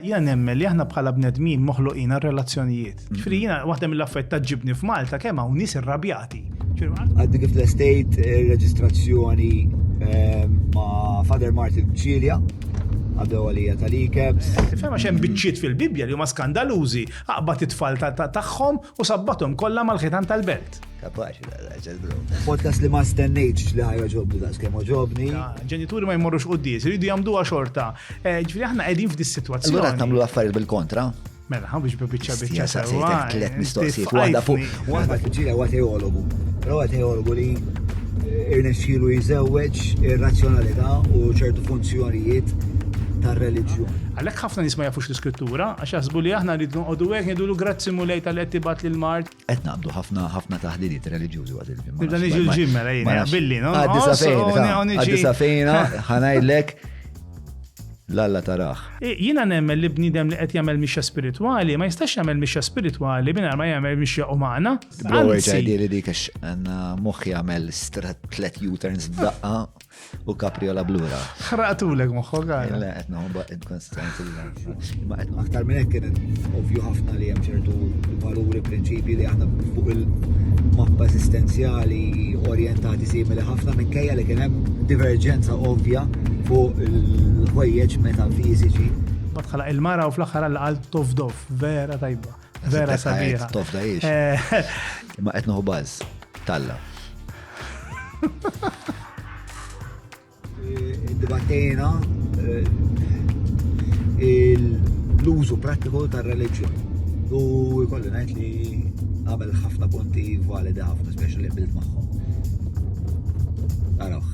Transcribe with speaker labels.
Speaker 1: Jien nemmen li aħna bħala bnedmin moħloqina relazzjonijiet. Ġifieri jiena waħda mill-affarijiet taġġibni f'Malta kemm hawn nies irrabjati.
Speaker 2: Għaddi kif l-estate reġistrazzjoni ma' Father Martin Ċilja, għabdew għalija tal-ICAPS.
Speaker 1: Fema xem biċċiet fil-Bibja li huma skandalużi, aqbad it-tfal tagħhom u sabbathom kollha mal-ħitan tal-belt.
Speaker 2: Kapaċi da, podcast li ma stennejtx li ħajja ġobni da, skemm ġobni.
Speaker 1: Ġenituri ma jmorrux qudies, iridu jagħmluha xorta. Ġifieri aħna qegħdin f'dis sitwazzjoni.
Speaker 3: Allura tagħmlu affarijiet bil-kontra.
Speaker 1: Mela, ħan biex biċċa
Speaker 3: sewwa. Tliet mistoqsijiet waħda fuq.
Speaker 2: Waħda tiġila huwa teologu. Però huwa teologu li irnexxielu jiżewweġ ir-razzjonalità u ċertu funzjonijiet tar-reliġjun.
Speaker 1: Għalhekk ħafna nies ma jafux l-iskrittura għax jaħsbu li aħna rridu noqogħdu hekk ngħidulu grazzi mulej tal-qed tibgħat lil Mart.
Speaker 3: Qed nagħmlu ħafna taħdidiet reliġjużi waqt il-ġimgħa.
Speaker 1: Nibda niġi l-ġim mela jiena billi, no?
Speaker 3: Għaddi safejna, ħanajdlek l-Alla taraħ.
Speaker 1: Jiena nemmen li bniedem li qed jagħmel mixja spiritwali ma jistax jagħmel mixja spiritwali mingħajr ma jagħmel mixja umana.
Speaker 3: Blower ġajdi li dik għandna moħħ jagħmel tlet U-turns b'daqqa u kapriola blura.
Speaker 1: Ħraqtulek moħħok għal.
Speaker 3: Le qed noħob konstanti.
Speaker 2: Aktar minn hekk kien ovvju ħafna li hemm ċertu valuri, prinċipji li aħna fuq il-mappa esistenzjali orjentati simili ħafna minkejja li kien hemm diverġenza ovvja fuq il-ħwejjeġ metafiżiċi.
Speaker 1: Badħala il-mara u fl-aħħar għal tofdof, vera tajba, vera sabiħa.
Speaker 3: Tofda jiex. Imma qed noħu baż talla.
Speaker 2: Dibattejna l-użu prattiku tar-reliġjoni. U jkollu ngħid li għamel ħafna punti validi ħafna, speċjali bilt magħhom. Araw.